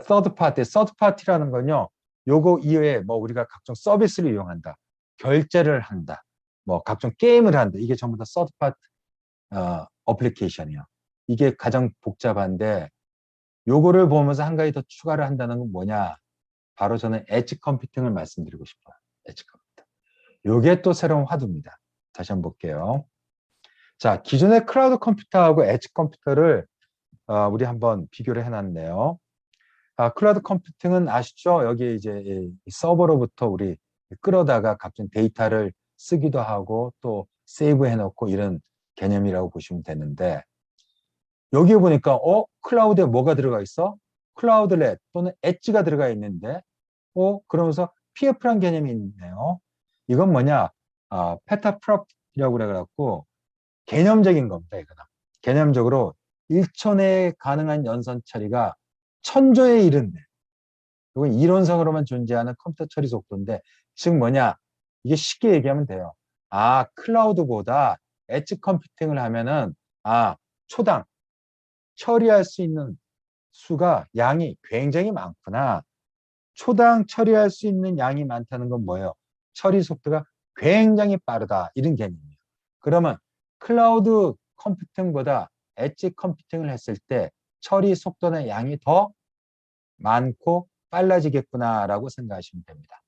서드 파티, 서드 파티라는 건요. 요거 이외에 뭐 우리가 각종 서비스를 이용한다. 결제를 한다. 뭐 각종 게임을 한다. 이게 전부 다 서드 파티 어플리케이션이에요. 이게 가장 복잡한데 요거를 보면서 한 가지 더 추가를 한다는 건 뭐냐? 바로 저는 엣지 컴퓨팅을 말씀드리고 싶어요. 엣지 컴퓨터. 요게 또 새로운 화두입니다. 다시 한번 볼게요. 자, 기존의 클라우드 컴퓨터하고 엣지 컴퓨터를 우리 한번 비교를 해놨네요. 클라우드 컴퓨팅은 아시죠? 여기 이제 이 서버로부터 우리 끌어다가 각종 데이터를 쓰기도 하고 또 세이브 해놓고 이런 개념이라고 보시면 되는데, 여기 보니까 클라우드에 뭐가 들어가 있어? 클라우드렛 또는 엣지가 들어가 있는데 그러면서 PF라는 개념이 있네요. 이건 뭐냐? 페타프롭이라고 그래갖고 개념적인 겁니다. 이거는. 개념적으로 1초 내에 가능한 연산 처리가 1000조에 이른데, 이건 이론상으로만 존재하는 컴퓨터 처리 속도인데, 즉 뭐냐? 이게 쉽게 얘기하면 돼요. 클라우드보다 엣지 컴퓨팅을 하면은 초당 처리할 수 있는 수가 양이 굉장히 많구나. 초당 처리할 수 있는 양이 많다는 건 뭐예요? 처리 속도가 굉장히 빠르다. 이런 개념이에요. 그러면 클라우드 컴퓨팅보다 엣지 컴퓨팅을 했을 때 처리 속도나 양이 더 많고 빨라지겠구나라고 생각하시면 됩니다.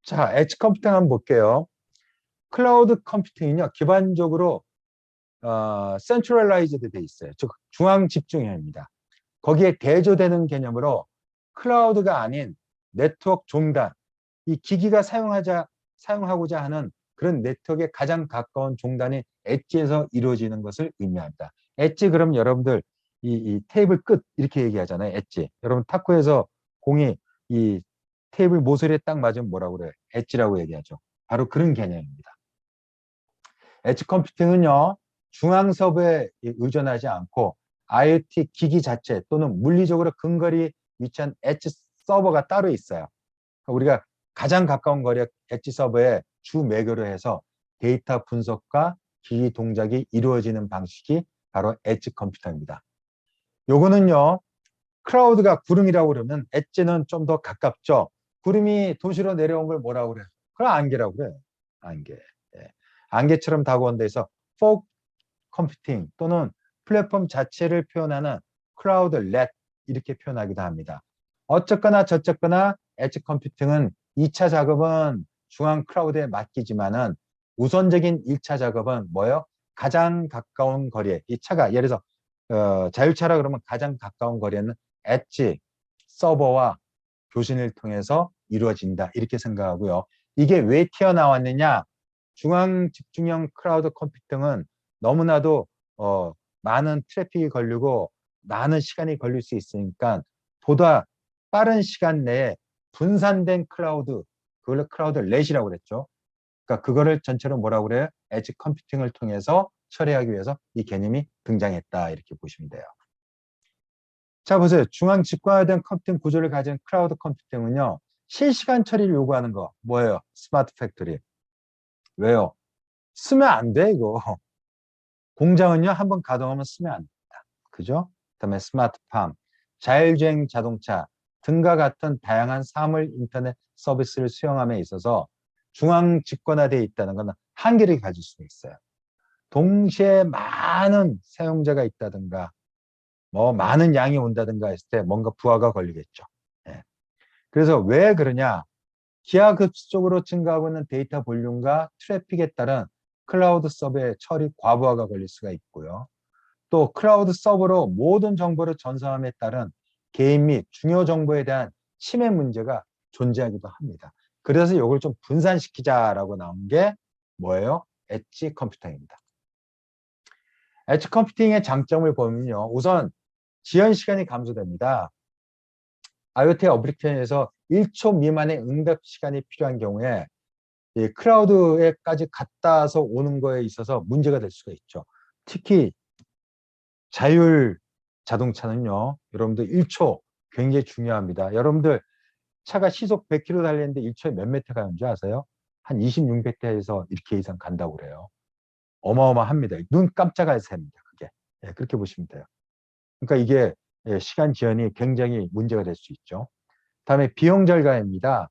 자, 엣지 컴퓨팅 한번 볼게요. 클라우드 컴퓨팅은요, 기본적으로 센트럴라이즈드 돼 있어요. 즉 중앙 집중형입니다. 거기에 대조되는 개념으로 클라우드가 아닌 네트워크 종단, 이 기기가 사용하고자 하는 그런 네트워크에 가장 가까운 종단이 엣지에서 이루어지는 것을 의미합니다. 엣지, 그럼 여러분들 이 테이블 끝 이렇게 얘기하잖아요. 엣지. 여러분 탁구에서 공이 이 테이블 모서리에 딱 맞으면 뭐라고 그래요? 엣지라고 얘기하죠. 바로 그런 개념입니다. 엣지 컴퓨팅은요, 중앙 서버에 의존하지 않고 IoT 기기 자체 또는 물리적으로 근거리 위치한 엣지 서버가 따로 있어요. 우리가 가장 가까운 거리에 엣지 서버에 주 매개로 해서 데이터 분석과 기기 동작이 이루어지는 방식이 바로 엣지 컴퓨터입니다. 요거는요, 클라우드가 구름이라고 그러면 엣지는 좀 더 가깝죠. 구름이 도시로 내려온 걸 뭐라고 그래요? 그럼 안개라고 그래요. 안개. 예. 안개처럼 다가온 데서 포그 컴퓨팅 또는 플랫폼 자체를 표현하는 클라우드 렛 이렇게 표현하기도 합니다. 어쨌거나 저쨌거나 엣지 컴퓨팅은 2차 작업은 중앙 클라우드에 맡기지만은 우선적인 1차 작업은 뭐예요? 가장 가까운 거리에, 이 차가 예를 들어서 자율차라 그러면 가장 가까운 거리에는 엣지 서버와 교신을 통해서 이루어진다 이렇게 생각하고요. 이게 왜 튀어나왔느냐? 중앙 집중형 클라우드 컴퓨팅은 너무나도 많은 트래픽이 걸리고 많은 시간이 걸릴 수 있으니까 보다 빠른 시간 내에 분산된 클라우드, 그걸 클라우드 렛이라고 그랬죠. 그러니까 그거를 전체로 뭐라고 그래요? 엣지 컴퓨팅을 통해서 처리하기 위해서 이 개념이 등장했다 이렇게 보시면 돼요. 자, 보세요. 중앙 집권화된 컴퓨팅 구조를 가진 클라우드 컴퓨팅은요, 실시간 처리를 요구하는 거 뭐예요? 스마트 팩토리. 왜요? 쓰면 안 돼, 이거. 공장은요, 한번 가동하면 쓰면 안 됩니다. 그죠? 그다음에 스마트팜, 자율주행 자동차 등과 같은 다양한 사물 인터넷 서비스를 수용함에 있어서 중앙 집권화되어 있다는 것은 한계를 가질 수 있어요. 동시에 많은 사용자가 있다든가 많은 양이 온다든가 했을 때 뭔가 부하가 걸리겠죠. 예. 그래서 왜 그러냐? 기하급수적으로 증가하고 있는 데이터 볼륨과 트래픽에 따른 클라우드 서버의 처리 과부하가 걸릴 수가 있고요. 또 클라우드 서버로 모든 정보를 전송함에 따른 개인 및 중요 정보에 대한 침해 문제가 존재하기도 합니다. 그래서 이걸 좀 분산시키자라고 나온 게 뭐예요? 엣지 컴퓨팅입니다. 엣지 컴퓨팅의 장점을 보면요, 우선 지연 시간이 감소됩니다. IoT 어플리케이션에서 1초 미만의 응답 시간이 필요한 경우에 이 클라우드에까지 갔다서 오는 거에 있어서 문제가 될 수가 있죠. 특히 자율 자동차는요, 여러분들 1초 굉장히 중요합니다. 여러분들 차가 시속 100km 달리는데 1초에 몇 미터 가는 줄 아세요? 한 26m에서 이렇게 이상 간다고 그래요. 어마어마합니다. 눈 깜짝할 새입니다. 그게. 예, 그렇게 보시면 돼요. 그러니까 이게 시간 지연이 굉장히 문제가 될 수 있죠. 다음에 비용 절감입니다.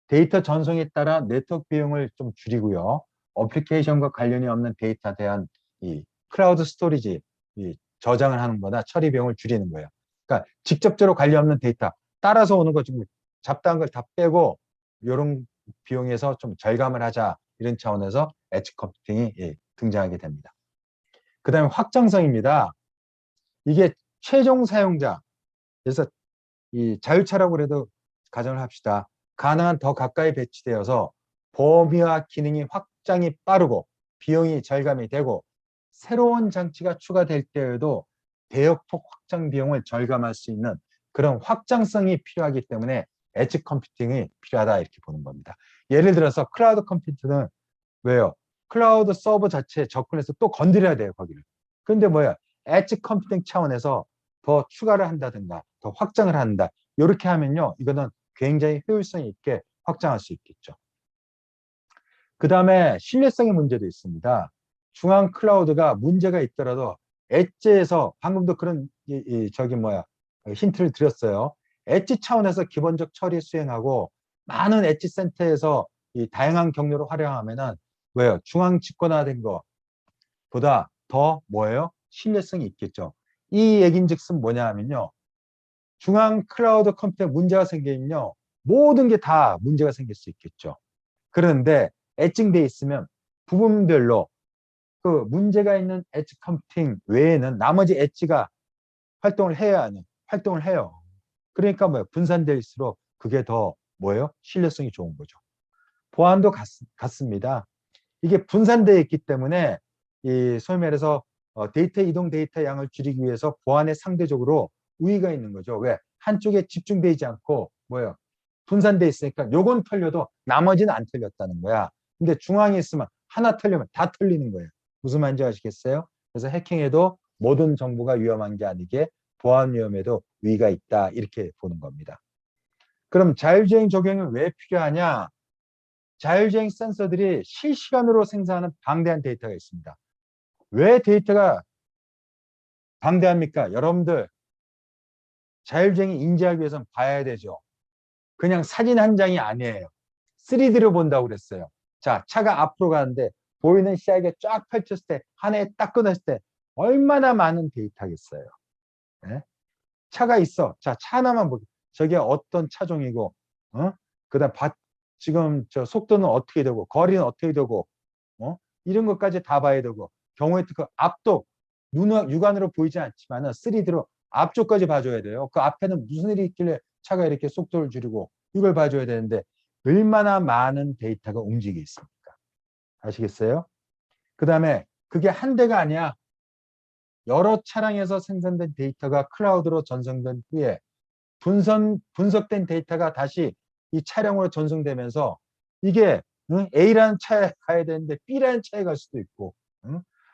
데이터 전송에 따라 네트워크 비용을 좀 줄이고요. 어플리케이션과 관련이 없는 데이터에 대한 이 클라우드 스토리지, 이 저장을 하는 거나 처리 비용을 줄이는 거예요. 그러니까 직접적으로 관련 없는 데이터, 따라서 오는 거 좀 잡다한 걸 다 빼고 이런 비용에서 좀 절감을 하자 이런 차원에서 엣지 컴퓨팅이 등장하게 됩니다. 그 다음에 확장성입니다. 이게 최종 사용자, 그래서 이 자율차라고 해도 가정을 합시다. 가능한 더 가까이 배치되어서 범위와 기능이 확장이 빠르고 비용이 절감이 되고 새로운 장치가 추가될 때에도 대역폭 확장 비용을 절감할 수 있는 그런 확장성이 필요하기 때문에 엣지 컴퓨팅이 필요하다 이렇게 보는 겁니다. 예를 들어서 클라우드 컴퓨팅은 왜요? 클라우드 서버 자체에 접근해서 또 건드려야 돼요, 거기를. 그런데 뭐야? 엣지 컴퓨팅 차원에서 더 추가를 한다든가 더 확장을 한다. 이렇게 하면요. 이거는 굉장히 효율성 있게 확장할 수 있겠죠. 그 다음에 신뢰성의 문제도 있습니다. 중앙 클라우드가 문제가 있더라도 엣지에서 방금도 그런 저기 뭐야 힌트를 드렸어요. 엣지 차원에서 기본적 처리 수행하고 많은 엣지 센터에서 이 다양한 경로를 활용하면은 왜요? 중앙 집권화된 거보다 더 뭐예요? 신뢰성이 있겠죠. 이 얘긴즉슨 뭐냐 하면요. 중앙 클라우드 컴퓨터에 문제가 생기면요. 모든 게 다 문제가 생길 수 있겠죠. 그런데 엣징돼 있으면 부분별로 그 문제가 있는 엣지 컴퓨팅 외에는 나머지 엣지가 활동을 해야 하는 활동을 해요. 그러니까 뭐예요? 분산될수록 그게 더 뭐예요? 신뢰성이 좋은 거죠. 보안도 같습니다. 이게 분산되어 있기 때문에 이 소위 말해서 데이터 이동 데이터 양을 줄이기 위해서 보안에 상대적으로 우위가 있는 거죠. 왜? 한쪽에 집중되지 않고 뭐예요? 분산돼 있으니까 요건 털려도 나머지는 안 털렸다는 거야. 근데 중앙에 있으면 하나 털리면 다 털리는 거예요. 무슨 말인지 아시겠어요? 그래서 해킹에도 모든 정보가 위험한 게 아니게 보안 위험에도 위가 있다 이렇게 보는 겁니다. 그럼 자율주행 적용이 왜 필요하냐? 자율주행 센서들이 실시간으로 생성하는 방대한 데이터가 있습니다. 왜 데이터가 방대합니까? 여러분들 자율주행이 인지하기 위해서는 봐야 되죠. 그냥 사진 한 장이 아니에요. 3D로 본다고 그랬어요. 자, 차가 앞으로 가는데 보이는 시야가 쫙 펼쳤을 때 하나에 딱 끊었을 때 얼마나 많은 데이터겠어요. 네? 차가 있어. 자, 차 하나만 보게. 저게 어떤 차종이고, 그다음 지금 저 속도는 어떻게 되고, 거리는 어떻게 되고, 이런 것까지 다 봐야 되고, 경우에 그 앞도 육안으로 보이지 않지만은 3D로 앞쪽까지 봐줘야 돼요. 그 앞에는 무슨 일이 있길래 차가 이렇게 속도를 줄이고 이걸 봐줘야 되는데 얼마나 많은 데이터가 움직이고 있습니까? 아시겠어요? 그 다음에 그게 한 대가 아니야. 여러 차량에서 생산된 데이터가 클라우드로 전송된 후에 분석된 데이터가 다시 이 차량으로 전송되면서 이게 A라는 차에 가야 되는데 B라는 차에 갈 수도 있고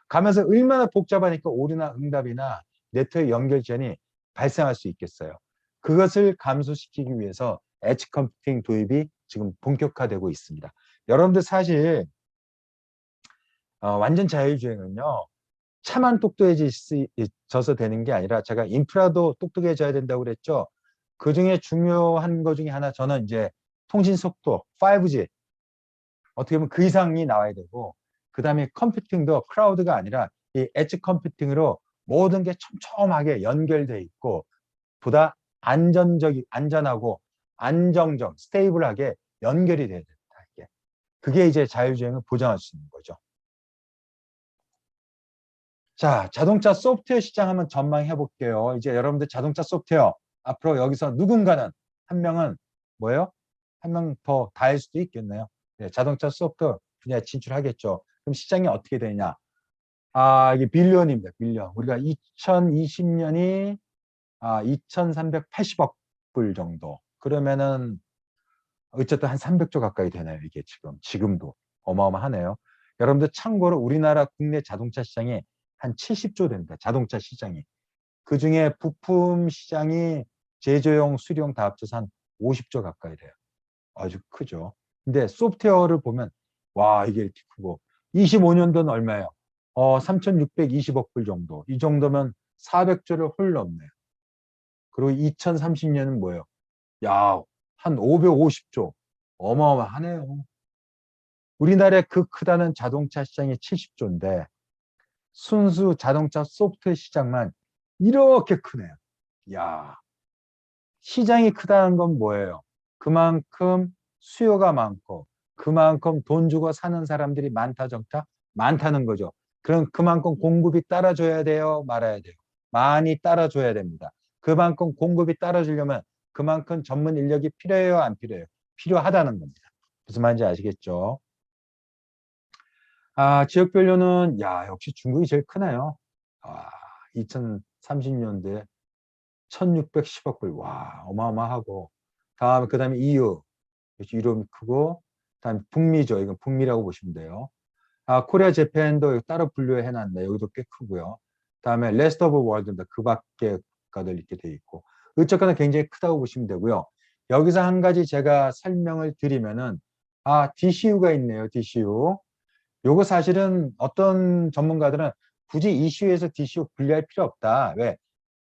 가면서 얼마나 복잡하니까 오류나 응답이나 네트워크 연결 지연이 발생할 수 있겠어요. 그것을 감소시키기 위해서 엣지 컴퓨팅 도입이 지금 본격화되고 있습니다. 여러분들 사실 완전 자율주행은요. 차만 똑똑해져서 되는 게 아니라 제가 인프라도 똑똑해져야 된다고 그랬죠. 그 중에 중요한 것 중에 하나 저는 이제 통신 속도 5G 어떻게 보면 그 이상이 나와야 되고 그 다음에 컴퓨팅도 클라우드가 아니라 이 엣지 컴퓨팅으로 모든 게 촘촘하게 연결돼 있고 보다 안전하고 안정적, 스테이블하게 연결이 돼야 됩니다. 이게. 그게 이제 자율주행을 보장할 수 있는 거죠. 자, 자동차 소프트웨어 시장 한번 전망해 볼게요. 이제 여러분들 자동차 소프트웨어 앞으로 여기서 누군가는 한 명은 뭐예요? 한 명 더 다할 수도 있겠네요. 네, 자동차 소프트웨어 분야에 진출하겠죠. 그럼 시장이 어떻게 되냐? 이게 빌리언입니다. 빌리언. 우리가 2020년이 2,380억 불 정도. 그러면은 어쨌든 한 300조 가까이 되나요? 이게 지금도 어마어마하네요. 여러분들 참고로 우리나라 국내 자동차 시장이 한 70조 됩니다. 자동차 시장이. 그중에 부품 시장이 제조용, 수리용 다 합쳐서 한 50조 가까이 돼요. 아주 크죠. 근데 소프트웨어를 보면 와 이게 이렇게 크고 25년도는 얼마예요? 3,620억 불 정도. 이 정도면 400조를 홀 넘네요. 그리고 2030년은 뭐예요? 야, 한 550조. 어마어마하네요. 우리나라의 그 크다는 자동차 시장이 70조인데 순수 자동차 소프트웨어 시장만 이렇게 크네요. 야, 시장이 크다는 건 뭐예요? 그만큼 수요가 많고 그만큼 돈 주고 사는 사람들이 많다 적다? 많다는 거죠. 그럼 그만큼 공급이 따라줘야 돼요? 말아야 돼요? 많이 따라줘야 됩니다. 그만큼 공급이 따라주려면 그만큼 전문 인력이 필요해요? 안 필요해요? 필요하다는 겁니다. 무슨 말인지 아시겠죠? 지역별로는 역시 중국이 제일 크네요. 2030년도에 1610억 불. 와, 어마어마하고. 그다음에 EU. 유럽이 크고, 다음 북미죠. 이건 북미라고 보시면 돼요. 코리아 재팬도 따로 분류해 놨네. 여기도 꽤 크고요. 다음에 레스트 오브 월드입니다. 그 밖에 국가들 이렇게 돼 있고. 어쨌거나 굉장히 크다고 보시면 되고요. 여기서 한 가지 제가 설명을 드리면은 DCU가 있네요. DCU. 요거 사실은 어떤 전문가들은 굳이 이슈에서 DCU 분리할 필요 없다. 왜?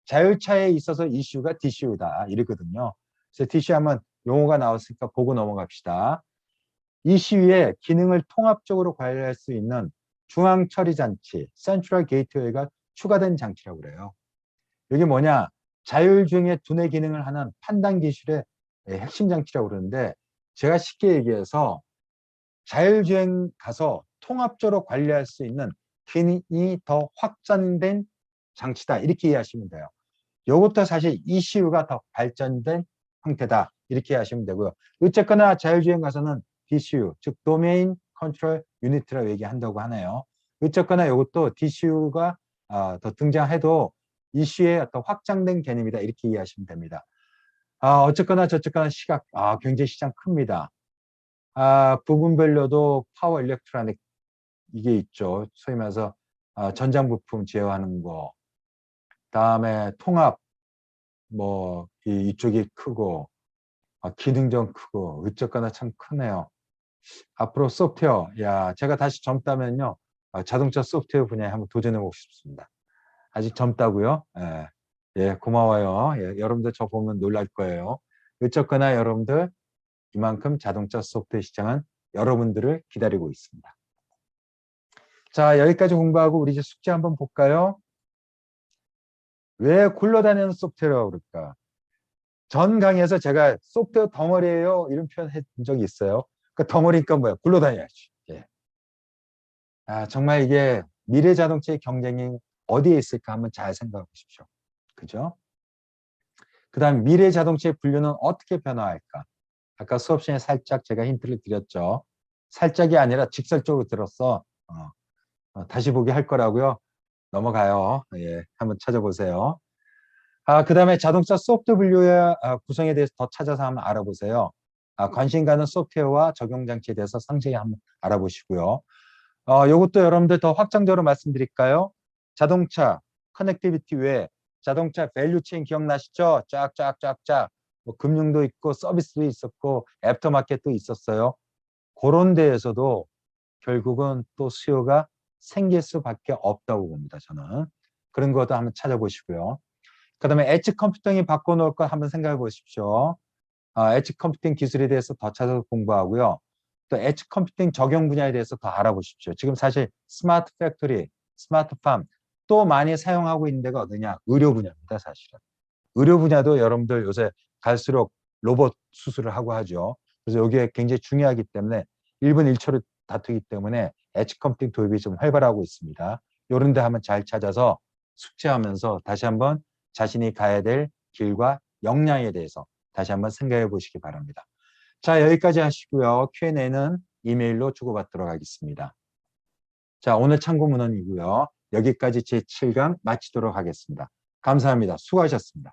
자율차에 있어서 이슈가 DCU다. 이러거든요. 그래서 DCU 하면 용어가 나왔으니까 보고 넘어갑시다. 이 시위의 기능을 통합적으로 관리할 수 있는 중앙 처리 장치, 센트럴 게이트웨이가 추가된 장치라고 그래요. 이게 뭐냐? 자율주행의 두뇌 기능을 하는 판단 기술의 핵심 장치라고 그러는데 제가 쉽게 얘기해서 자율주행 가서 통합적으로 관리할 수 있는 기능이 더 확장된 장치다. 이렇게 이해하시면 돼요. 이것도 사실 ECU가 더 발전된 형태다. 이렇게 하시면 되고요. 어쨌거나 자율주행 가서는 DCU, 즉 도메인 컨트롤 유니트라고 얘기한다고 하네요. 어쨌거나 이것도 DCU가 더 등장해도 ECU의 어떤 확장된 개념이다. 이렇게 이해하시면 됩니다. 어쨌거나 저쨌거나 시각 굉장히 시장 큽니다. 부분별로도 파워 일렉트로닉 이게 있죠. 소위 말해서 전장 부품 제어하는 거. 다음에 통합 뭐 이쪽이 크고 기능적 크고 어쨌거나 참 크네요. 앞으로 소프트웨어 제가 다시 젊다면요 자동차 소프트웨어 분야에 한번 도전해 보고 싶습니다. 아직 젊다고요? 고마워요. 여러분들 저 보면 놀랄 거예요. 어쨌거나 여러분들 이만큼 자동차 소프트웨어 시장은 여러분들을 기다리고 있습니다. 자, 여기까지 공부하고 우리 이제 숙제 한번 볼까요? 왜 굴러다니는 소프트웨어라고 그럴까? 전 강의에서 제가 소프트웨어 덩어리예요 이런 표현 해준 적이 있어요. 그 덩어리니까 뭐야? 굴러다녀야지. 정말 이게 미래 자동차의 경쟁이 어디에 있을까 한번 잘 생각해 보십시오. 그죠? 그 다음 미래 자동차의 분류는 어떻게 변화할까? 아까 수업 시간에 살짝 제가 힌트를 드렸죠. 살짝이 아니라 직설적으로 들었어. 다시 보기 할 거라고요. 넘어가요. 한번 찾아보세요. 그 다음에 자동차 소프트 분류의 구성에 대해서 더 찾아서 한번 알아보세요. 관심 가는 소프트웨어와 적용 장치에 대해서 상세히 한번 알아보시고요. 이것도 여러분들 더 확장적으로 말씀드릴까요? 자동차 커넥티비티 외에 자동차 밸류체인 기억나시죠? 쫙쫙쫙쫙 뭐 금융도 있고 서비스도 있었고 애프터마켓도 있었어요. 그런 데에서도 결국은 또 수요가 생길 수밖에 없다고 봅니다. 저는 그런 것도 한번 찾아보시고요. 그 다음에 엣지 컴퓨팅이 바꿔놓을 것 한번 생각해 보십시오. 엣지 컴퓨팅 기술에 대해서 더 찾아서 공부하고요. 또 엣지 컴퓨팅 적용 분야에 대해서 더 알아보십시오. 지금 사실 스마트 팩토리, 스마트 팜 또 많이 사용하고 있는 데가 어디냐? 의료 분야입니다. 사실은. 의료 분야도 여러분들 요새 갈수록 로봇 수술을 하고 하죠. 그래서 여기에 굉장히 중요하기 때문에 1분 1초를 다투기 때문에 엣지 컴퓨팅 도입이 좀 활발하고 있습니다. 이런 데 한번 잘 찾아서 숙지하면서 다시 한번 자신이 가야 될 길과 역량에 대해서 다시 한번 생각해 보시기 바랍니다. 자, 여기까지 하시고요. Q&A는 이메일로 주고받도록 하겠습니다. 자, 오늘 참고 문헌이고요. 여기까지 제7강 마치도록 하겠습니다. 감사합니다. 수고하셨습니다.